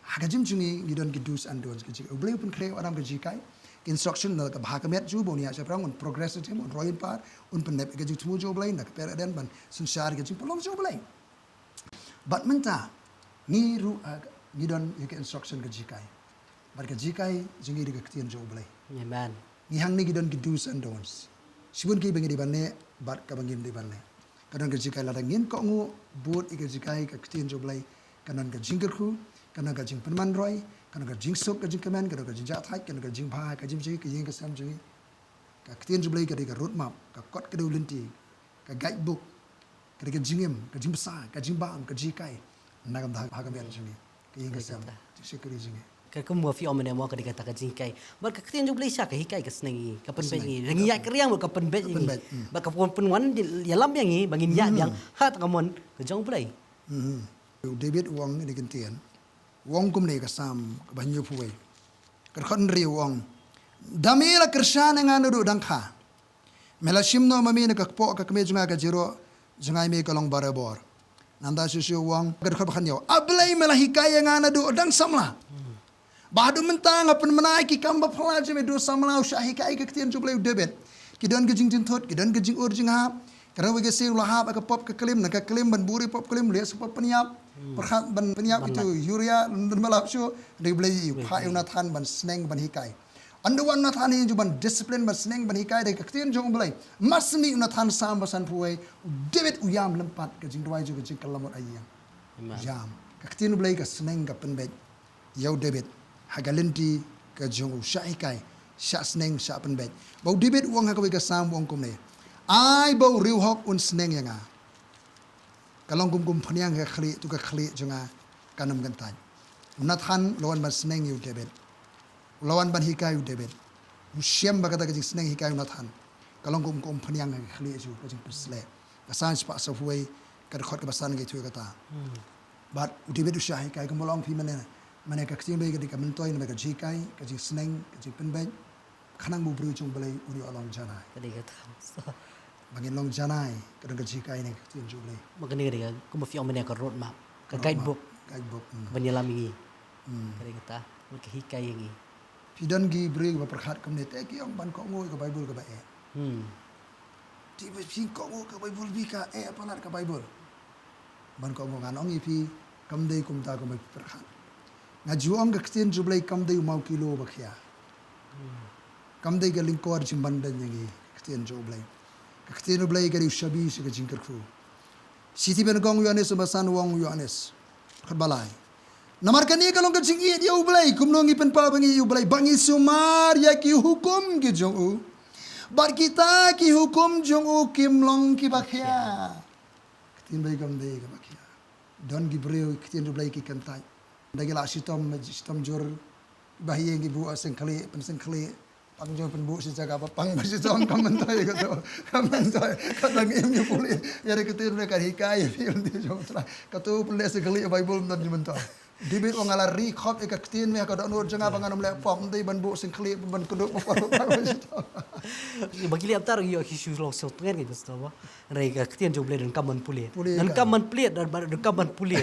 Hagajim chungi kidon ki do's and don'ts ke jikai. Blei Jingpynkhreh adam ke jikai. Instruction na ka bahakamet ju bonia sa prang on progressive team on royal part on penep ke ju tumu jo Blei na per den ban sunshar ke ju pelong jo Blei. But menta ni ru gidon ke instruction ke jikai. Bar ke jikai jingi ke ketien jo Blei. Amen. Ni hang ni gidon ki do's and don'ts. Sibun ki bengi di banne bat ka bangim di banne. Kadang ke jikai ladang ngin ko ngu buat ke jikai ke ketien jo Blei kanan ke Jingpynkhreh kanan ke Jingpynkhreh roy kanan ke Jingsuk ke Jingkemen kanan ke Jingjat kanan ke Jingphai ke Jimji ke Ying ke Sam jingi ka ketien jo Blei ke road map ka kot ke linti ka guidebook ke jingim ke jimbasa ke jimbam ke jikai nagam dah hagamen jingi ke Ying ke Sam sekali jingi Ka mo fi omene mo ka dikata ka jingkai. Bar ka ketien jo Blei sya ka hikai ka snengi ka penbet ni. Rangi ya kriang ka penbet ni. Ba ka penwan ya lam yang ni bangin ya yang hat ka mon ka jong Blei. David wong ni kentien. Wong kum ni ka sam ka banyu puwe. Ka khon ri wong. Damela kershane nganu du dangkha. Mela shimno mami ne ka po ka kme junga ka jiro jungai me ka long barabor. Nanda susu wong ka khon khan yo. Ablei mela hikaya ngana du dang samla. Badu mentang apan menai ki kamba pelajar me do samla usah hikaya ka ketien jo Blei David. Ki don ke jing thot ki don ke jing ur jing hap. Karena wege se lahap ka pop ka kelim na ka kelim ban buri pop kelim le sepop peniap. Perhat ban peniap itu Yuria malap syu de Blei pa Nathan ban sneng ban hikai. Anda wan Nathan ni ban discipline ban sneng ban hikai de ka ketien jo Blei. Masni Nathan sam basan puai David uyam lempat ka jing dwai jo ka jing kalamot ayang. Jam. Ka ketien Blei ka sneng ka penbet. Yau David hagalenti ka jong usaikai sya sneng sya penbet. Bau David wong ha ka ka sam wong kum ne. Ai bau riu hok un sneng yang a. Kalong kum phaniang ka khli tu ka khli jonga kanam gantai. Nathan lawan ban sneng yu David. Lawan ban hikai yu David. Usiam ba kata ka jing sneng hikai Nathan. Kalong kum phaniang ka khli ju ka jing persle. Ka san spa sa huai ka khot ka basan ge tu kata. But David usah hikai ka molong phi mane. Mane ka kting be ka mentoi na ka jikai ka jing sneng ka jing penbai. Kanang bu bru jong Blei uri along janai. Ka dikata. Bangin long janai kadang kejikai ni ketien jo Blei. Makani ka ko mo fi omene ka road map ka guidebook Guidebook. banyalam ni. Ka dikata ka hikai ni. Pidan gi bri ba perkhat kam ne te ki ong ban ko ngoi ka Bible ka ba e. Ti ba pin ko ngoi ka Bible bi ka e palat ka Bible. Ban ko ngoi ngan ong i pi kam dei kum ta ko mai perkhat. Nga juang ka ketien jo Blei kam dei mau kilo ba khia. Kam dei ka lingkor jimban dan ngi ketien jo Blei. Ketien Blei ka shabi se ka Jingpynkhreh. Siti ben gong Yohanes basan wong Yohanes. Khabalai. Namar kani kalong ka jing i yo Blei kumnong ipen pa bangi yo Blei bangi sumar ya ki hukum ki jong u. Bar kita ki hukum jong u kimlong ki bakhya. Ketien Blei kam dei ka bakhya. Don gi breu ketien Blei ki kantai. Dagila sitom jor bahiye gi bu aseng khali pen seng khali pangjong penbu si jaga apa pang masih jong kamentoi gitu kamentoi kadang em puli ya ketien Blei ka hikai film di jong tra katu pule sekali Bible dan dimentoi David wong ala ri khop ka ketien me ka do janga bangan mle pom dei ban bu sing khli ban kuduk apa Bagi lihat tar yo hisu long so tnger gitu sto ba. Rai ka ketien jo Blei dan kaman puli. Dan kaman puli dan kaman puli.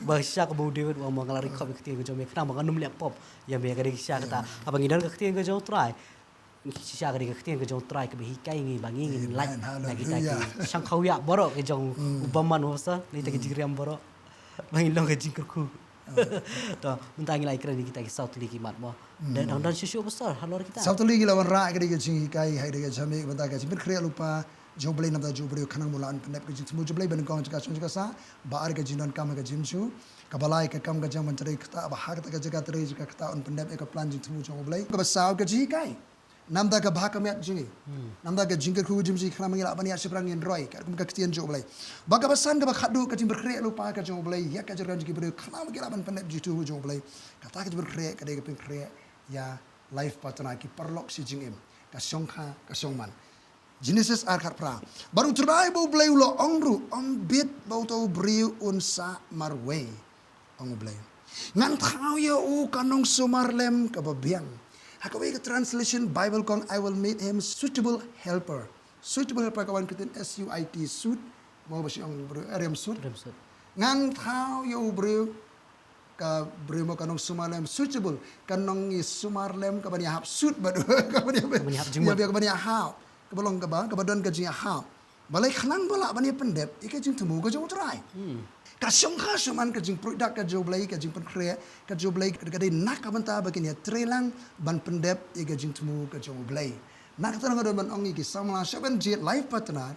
Ba sya ka bu David wong mangala ri khop ketien jo me kana bangan mle pop ya me ka ri sya kata abang idan ka ketien jo try. Sya ka ri ka ketien jo try ka hikai ngi bangi ngi like na kita ki sang khawya borok ke jong ubaman hosa ni ta ki jingriam borok. Bangin long ka Jingpynkhreh. Toh, mentangi lai keren kita ke South League mat mo. Dan susu besar halor kita. South League lawan ra ke jing kai hai de jame benda ka Jingpynkhreh lupa jo Blei nam da jo Blei khanang mulan penep ke jing jo Blei ben kong jaka sunjaka sa baar ke jinon kam ke jimchu kabalai ke kam ke jam menteri kata ba har ta ke jaga teri jaka kata on penep ke plan jing jo Blei ke basau ke jing kai Namda ka bahaka miat jingi. Namda ka Jingpynkhreh jimji khana mangila bani asiprang yen roi ka kum ka ktian jo Blei. Baga basan ka bakhadu ka Jingpynkhreh lupa ka jo Blei ya ka jaran jingi bro khana mangila ban panet jitu jo Blei. Kata ka Jingpynkhreh ka de Jingpynkhreh ya life partner ki perlok si jingim ka songkha ka songman. Genesis arkhat pra. Baru trai bo Blei lo ongru ong bit bo to briu unsa marway ong Blei. Ngan thau ya u kanong sumarlem ka babiang. Hakaway ka translation Bible kong I will make him suitable helper. Suitable helper kawan kitin SUIT suit mo ba siyang RM suit. Ngan thao yo bro ka bro mo kanong sumarlem suitable kanong sumarlem ka baniya hap suit ba do ka baniya hap jingmot ka baniya hap ka balong ka ba ka badon ka jing hap balay khanang bala baniya pendep ika jing temu ka jong try. Kasyong man ka jing produk ka jo Blei ka Jingpynkhreh ka jo Blei ka de nak ka banta bakin ya trelang ban pendep ika jing temu ka jo Blei. Nak tanang ada ban ongi ki samla seven jet life partner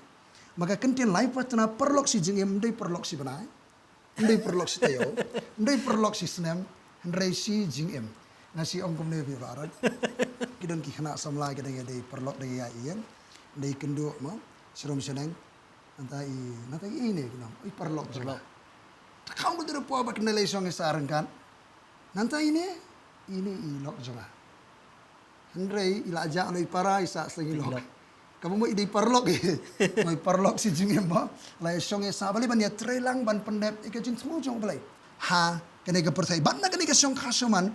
maka kentin life partner perlok si jing ndai perlok si banai ndai perlok si tayo ndai perlok si snem ndai si jing nasi ongkom ne vi barat kidon ki khana samla ka de perlok de ya ien ndai kendo mo serom seneng nantai ini kinam oi perlok perlok. Kamu tu rupa bak nilai song saran kan? Nanti ini ilok juga. Henry ilaja oleh para isa selagi ilok. Kamu mau ide parlok mau parlok si jingem ba? Lai song sa bali ban ya trelang ban pendep ika jing semua jong Blei. Ha kena ke percaya. Ban nak kena ke song kasuman.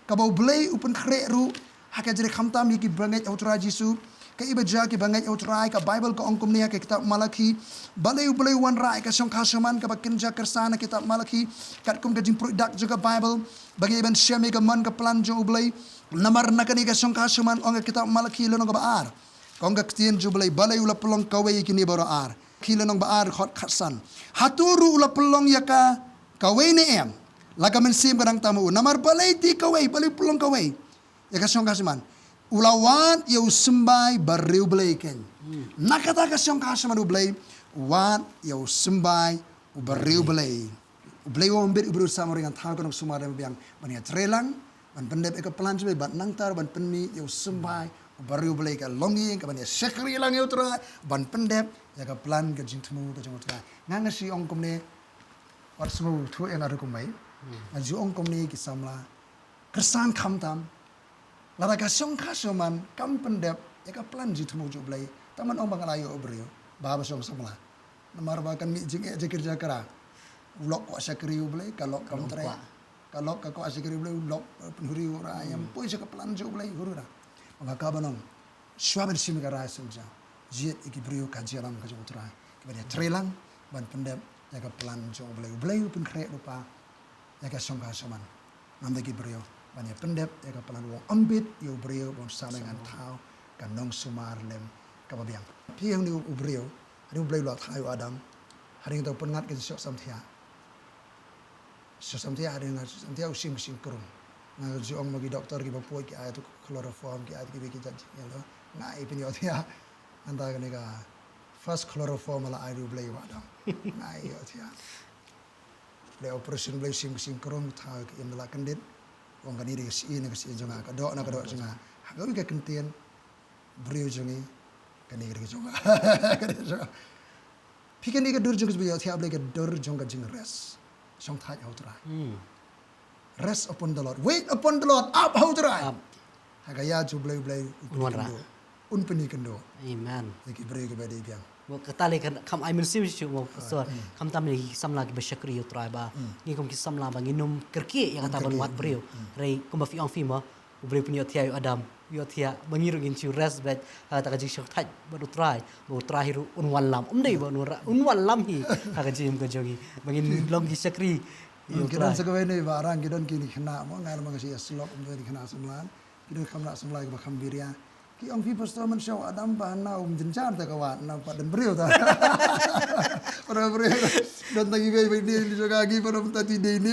Kabau Blei Jingpynkhreh ru haka jadi khamtam ki bangai autra Jisu. Ka ibaja ki bangai utrai ka Bible ka ongkom nia ka kitab Malaki balai wan rai ka song khasaman ka bakinja kersana kitab Malaki kat kum ka jing produk juga Bible bagi iban syami ka man ka plan jo Blei namar nakani ka song khasaman ong kitab Malaki lono ka baar kong ka ktien jo Blei balai ula pelong kawai kini baro ar kilo nong baar khot khatsan haturu ula pelong ya ka kawai ne em laga mensim kadang tamu namar balai ti kawai balai pelong kawai ya ka song khasaman ulawan yau sembai bariu Blei ken. Nakata ka siyang kasama du Blei, wan yau sembai bariu Blei. Blei wombit ubru sama ringan tau kanong sumara biang bania trelang, ban pendep eka pelan sebai ban nangtar ban penmi yau sembai bariu Blei ka longi ka bania sekri lang yau tra ban pendep ya ka pelan ka jing temu ka jing tra. Nganga si ongkom ne war semu tu en ada kumai. Ngaji ongkom ne ki samla kersan khamtam lara ka song kasuman kam pendep ya ka plan ji temu jo Blei taman ong bangalayo obrio baba song samla namar ba kan mi jing e jekir jakara ulok ko sakri Blei kalau kam tre kalau ka ko sakri Blei ulok penhuri ora ayam poi sa ka plan jo Blei huru na maka banong swaben sim ka ra sunja jiet iki brio ka jaram ka jo tra ki ba trelang ban pendep ya ka plan jo Blei Jingpynkhreh lupa ya ka song kasuman nam ki brio banyak pendep ya kapalan wong ambit yo brio bon salengan tau kan nong sumar lem kababiang piang ni ubrio hari Blei lo thayo adam hari ngau pengat ke sok samthia hari ngau samthia usim kurung ngau jong magi doktor ki bapoi ki ayatu chloroform ki ayatu ki jaj yelo ngai pinyo thia anda kene ka first chloroform ala ayu Blei adam ngai yo thia le operation Blei usim kurung thayo ki imla kendit wong kan iri si jonga ka do jonga hagawi ka kentien brio jongi kan iri jonga pikan ika dur jonga biyo thiab le ka dur jonga jing res song thaj outra rest upon the Lord wait upon the Lord up outra hagaya ju Blei unpeni kendo amen iki brio ka bade biang mo katali kan kam ai men siu chu mo so kam tam ni samla ki bashakri yo trai ba ni kom ki samla ba nginum kerki yang kata ban wat brio rei kom ba fi ong fi mo brio punya thia adam yo thia bangiru gin chu rest bet ta ka ji shok thaj ba trai hiru un wan lam dei ba un wan lam hi ta ka ji ko jogi bangin long ki sakri yo kidan sagawe ne barang kidan kini khna mo ngal ma si slok ni khna samlan kidan khamna samlai ba khambiria ki ong fi pastor man show adam ba na jenjar ta kawan na pa dan brio ta para brio dan tagi be di joga gi para tati de ni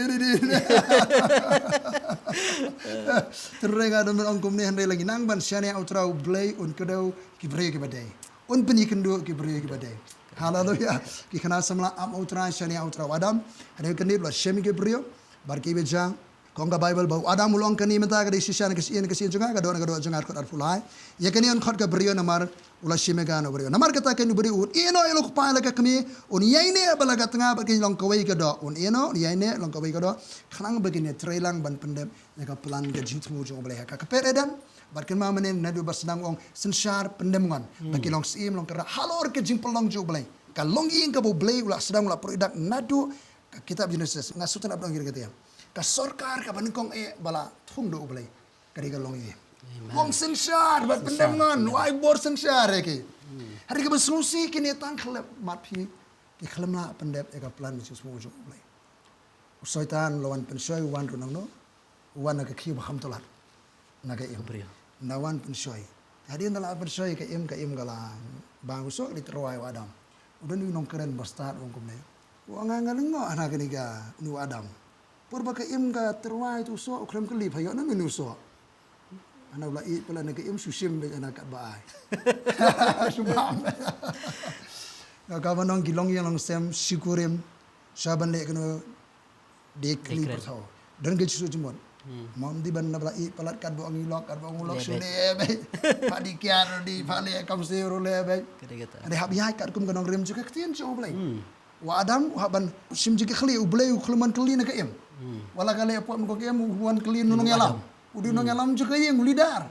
tereng ada men ong komne handai lagi nang ban siane outrau Blei un kedau ki brio ki badai un peni kendo ki brio ki badai haleluya ki khana samla am outra siane outrau adam ada kendip la shemi ki brio bar ki bejang Kong ka Bible bau Adam ulong kani menta ka decision ka sien jonga ka don jonga ko arpulai ya kani on khot ka brio namar ula shimega no brio namar kata kan brio un eno elo ko pa la ka kami un yaine bala ka tanga ba kin long ka wei ka do un eno yaine long ka wei ka do khanang ba kin trailang ban pendem ya ka plan ka jitmu jong bale ka peredan bar kin ma menen nadu basnang ong senshar pendem ngon ba kin long sim long ka halor ka jingpelong jong bale ka long ing ka bo Blei ula sedang ula produk nadu ka kitab Genesis ngasutan abang kira kata ka sorkar ka baningkong bala thung do Blei kari ka long ye wong senshar bat pendem ngon wai bor senshar ke hari ka basrusi kini tang khlep mat phi ki khlemna pendem ka plan mi semua jo Blei syaitan lawan pensoi wan runang no wan ka khi ba kham tolat naga im nawan pensoi hari ndala pensoi ka im gala bang usok li terwai Adam udah ni Nongkhryiem bastat wong kumne wong ngalengo anak ni ga nu Adam purba ka im ga terwai tu so krem kelip hayo na nu so ana ulai pala na ka im susim be anak kat baai subam ka manong gilong yang sem sikurim saban le keno de kli pertho dan ge su jumon mam di ban na bla i palat kat bo ngilok kat bo ngulok sune be pak dikian di pale kam sero le be ada hab yai kat kum kanong rem juga ketien jo Blei wa Adam haban sim jike khli u Blei u khleman kli na ka im wala kale apa ko ke mu wan kli nunung yalam udi nung yalam juga yang lidar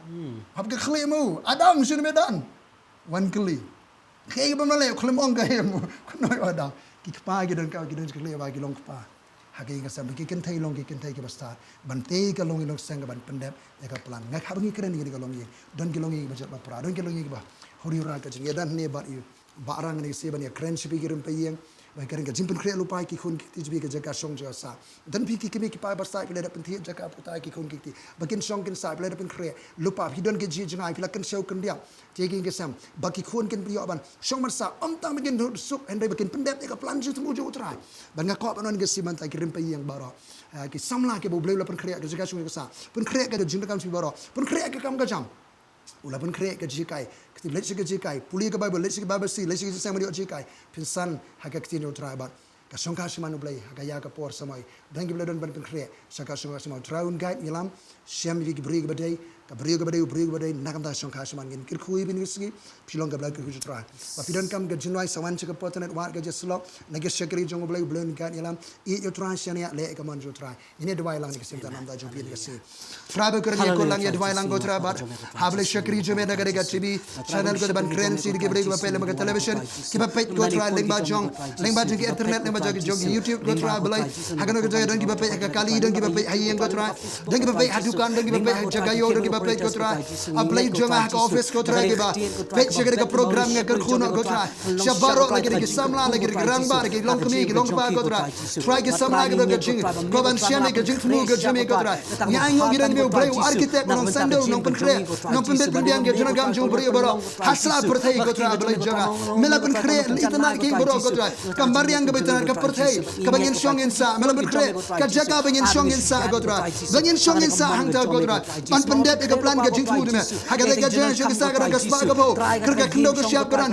hab ke khli mu Adam sin medan wan kli ke ba male khlemong ka im noi Adam ki kpa gi dan ka gi dan khli ba gi long kpa hagi ka sam ki ken thai long ki ken thai ki basta ban te ka long long sang ban pendep ya ka plan ngak ha bangi keren ni ka long ye don ki long ye ba jat ba pra don ki long ye ba hori ra ka jing dan ne ba yu ba rang ni se ban ya kren shipi girim pe yeng ba keren ka Jingpynkhreh lupai ki khun ki tibi ka jaga song ja sa dan pi ki kimi ki pa basta ki le da penthi jaga putai ki khun ki ti bakin song ken sa le da Jingpynkhreh lupa hi don ki ji jangai pi la ken show ken dia taking ke sam baki khun ken priyo ban song man sa om tang bakin suk and bakin pendep ka plan ju temu ju utrai ban ngak ko banon ke siman ta ki rim pe yeng baro ki samla ke bo Blei la Jingpynkhreh ka jaga song ka sa Jingpynkhreh ka jing kam si baro Jingpynkhreh ka kam ka jam ula Jingpynkhreh ka jikai kiti let's ke jikai puli ka Bible let's ke Bible si let's ke sang ma jikai pinsan haka kiti no try ban ka songka simanu Blei haka ya ka por samai dan ki Blei don ban Jingpynkhreh saka songka simau traun guide ngilam siam vi ki bri ka badai ka bri ka badai nakam ta songka siman ngin kir khui bin wisgi pilong ka Blei ka ju try ba pidon kam ka jinwai sawan ka Potternet war ka jeslo nagi shakri jong Blei guide ngilam i yo try siania le ka man ju try ini dwai lang ni sim ta nam da jong pi ka si frabe kerni ko lang ya dwai lang go try bat hable shakri jo me da ga TV channel ko ban kren si ki bri ka pele ma television ki ba pet go try lingba jong ki internet lingba jong YouTube go try Blei hagano ka don ki ba pet ka kali don ki ba pet hayeng go try don ki ba pet hadukan don ki ba pet jaga yo don ki ba pet go try Blei jong ha ka office go try ki ba pet shakri ka program nga ker khuno go try shabaro lagi ki samla lagi ki rangba lagi long kami ki long pa go try ki samla ga jing ko ban sian ga jing flu ga jami go try nya ngo giran me Blei architect nong sando nong Jingpynkhreh nong pembet pendiam ga jona gam jong bri baro hasla perthai go try Blei jaga mela Jingpynkhreh itna ki baro go try kambar yang ga betan ka perthai ka bangin song insa mela Jingpynkhreh ka jaga bangin song insa go try bangin song insa hang ta go try pan pendep ga plan ga jing flu me haga ga jona shong sa ga spa ga bo ker ga khndo ga siap ran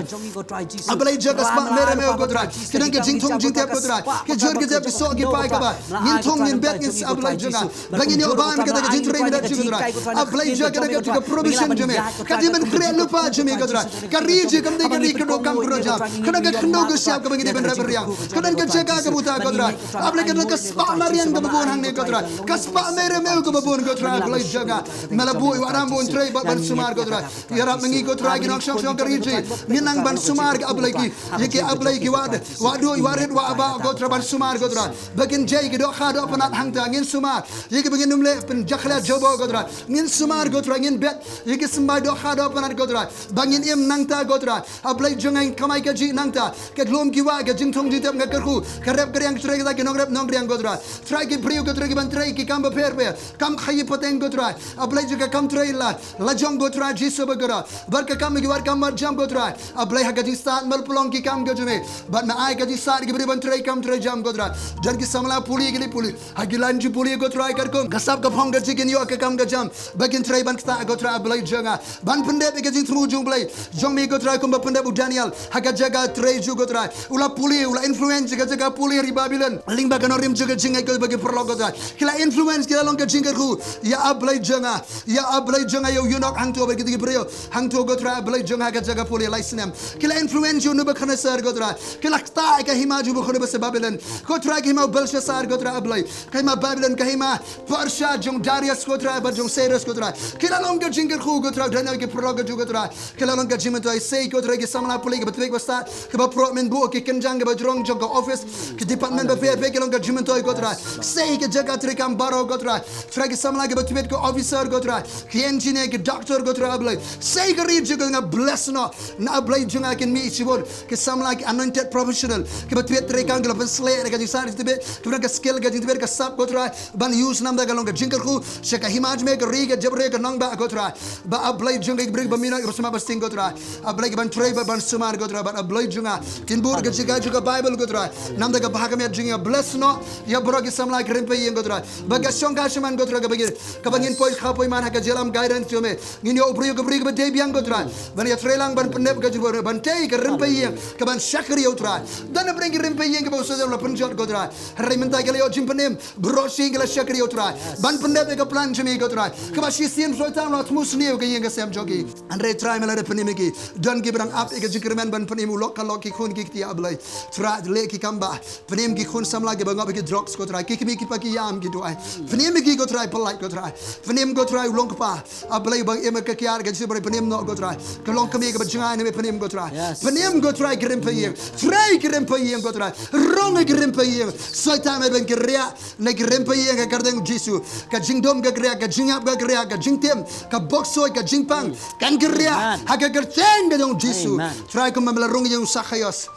Blei jaga spa mere me go try kidan ga jing thong jing tep go try ke jor ga jap so gi pai ka ba nin thong nin bet is Blei jaga bangin yo ban ga ga jing tre me da chu go try Blei jaga ga provision jame ka Jingpynkhreh lupa jame go try ka ri je kam de ga ri ka do kam pro ja kana ga khndo ga siap ka bangin ben ra riang kana ga jaga ga buta go try Blei ga spa marian ga bon hang ne go try ka spa mere me go bon go try Blei jaga mela bu waram bon tre ban sumar go try yara mengi go try gi nok shong shong ka ri je minang ban sumar ga Blei ki ye ke Blei ki wado waret wa aba go try ban sumar go try bagin jai gi do kha do panat hang ta ngin sumar ye ke bagin numle pen jakhla jobo go try ngin sumar go try ngin bet ye ke sembai do kha do panat go try bangin im nang ta go try Blei jongai kamai ka ji nang ta ke glom ki wa ga jing thong ji tem ga kerku karep karyang tre ga ki nong riang go try try ki priu go try ki ban try ki kam ba per kam khai pateng go try Blei juga kam trai la jong go trai jisu bagara bar ka kam gi war kam mar jam go trai Blei ha gaji start mal pulong ki kam go jume but ma ai gaji start gi beri ban trai kam trai jam go trai jan ki samla puli gi puli ha gi lanji puli go trai kar ko gasap ka phong ga chicken yo ka kam ga jam bagin trai ban sta go trai Blei jonga ban pende be gaji thru jung Blei jong mi go trai ko ba pende bu Daniel ha ga jaga trai ju go trai ula puli ula influence ga jaga puli ri Babylon lingba ka no rim juga jinga ko bagi perlo go trai kila influence kila long ka jinga ku ya Blei jonga yo yunok hang to bagi gi brio hang to go trai Blei jonga ga jaga puli lai sinem kila influence nu ba khana sar go trai kila ta ka hima ju bu khone ba Babylon go trai ki ma Belshazzar go trai Blei ka hima Babylon ka hima Persha jong Darius go trai ba jong Cyrus go trai kila long ka jinga ku go trai dana ki perlo go trai kila long ka jima to ai sei go trai ki samla puli ga betwek ba sta ka ba pro men bu ki kenjang ga ba jong jong ka office ki department ba fe ki long ka jima to go trai sei ki jaga trikam baro go trai trai ki samla ga betwek ko officer go trai ki engineer ki doctor go trai Blei sei ga ri juga nga bless no na Blei junga ken mi sibor ki samla ki anointed professional ki betwek trikam ga ban slay ga ji sar tibe ki ka skill ga ji tibe ka sap go trai ban use nam da ga long ka jinga ku se ka himaj me ga ri ga jabre ga nong ba go trai ba Blei junga bring ba mina rosma ba sting go trai Blei ban trai ba ban sumar go trai ba Blei junga kin bur ga jiga juga Bible go trai nam da ga bahagam ya jinga bless no ya bro ki samla ki rimpe yeng go trai ba ga shong ga shaman go trai ga bagir ka bangin poi kha poi man ha ga jelam guidance yo me ngin yo bri ga de biang go trai ban ya trelang ban penep ga jibor ban tei ka rimpe yeng ka ban shakri yo trai dan bring ki rimpe yeng ba so la punjot go trai re menta ga yo jimpenem bro sing la shakri yo trai ban penep ga plan jimi go trai ka ba shi sien so tam lot musni ga yeng ga sem jogi andre trai mela penemi ki don ki brang ap ga jikirmen ban penemu lok ka lok ki khun ki ti Blei tra le ki kamba penem ki khun samla ga ba ngab ki drugs go trai ki mi ki pa ki yam ki doai penem ki go trai polite go trai penem go trai long pa Blei bang em ka kiar ga sibore penem no go trai ka long ka mi ga jinga ne penem go trai penem go trai grim pa yeng trai grim pa yeng go trai rong grim pa yeng so ta me ben gria ne grim pa yeng ga gardeng jisu ka jingdom ga gria ga jingap ga gria ga jingtem ka boxoy ka jingpang kan gria ha ga gerteng ga dong jisu trai ko mamla rong yung sakhayos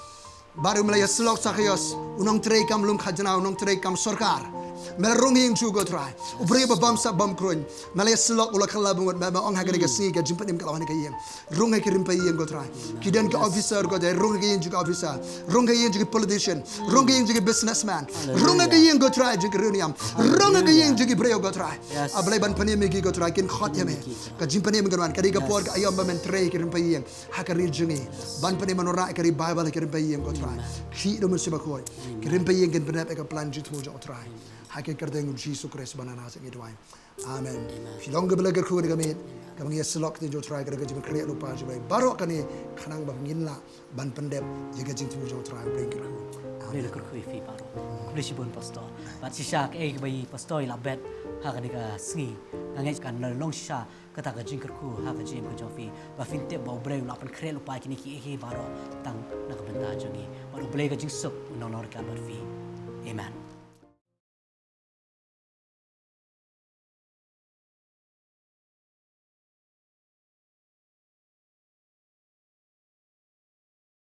baru melaya selok sakhayos unong trai kam lum khajna unong trai kam sarkar mel ronging chu go try ubri ba bam sa bam kroin mel slok ula khala bungot ba ong ha ga si ga jimpa nim kala ka yem rong ha kirim pa yem go try kidan ka officer go de rong ga yen ju officer rong ga yen ju politician rong ga yen ju businessman rong ga yen go try ju runiam rong ga yen ju breo go try ablai ban panem gi go try kin khot yeme ka jimpa nim ga wan ka ga por ga ayam ba men tre kirim pa yem ha ka ri jungi ban panem manora ka ri bible kirim pa yem go try khi do mun siba ko kirim pa yem gen bana ka plan ju thu jo try Hake kerdeng Jesus Christ banana sa ngidway. Amen. Shillong gebele ger khu gamit. Kamang yes lok ti jo try ger gajim create lupa jibay. Baro kani khanang ba ngin la ban pendep jiga jing tu jo try bring ger khu. Amen ger khu fi baro. Kulisi bon pastor. Bat sisa ke bai pastor la bet ha ka ka sngi. Ngai kan long sha kata ka jing ger khu ha ka jim ka jo fi. Ba fin te ba bre la pan create lupa kini ki baro tang na ka benda jongi. Ba bre ka jing sup nonor ka ba fi. Amen.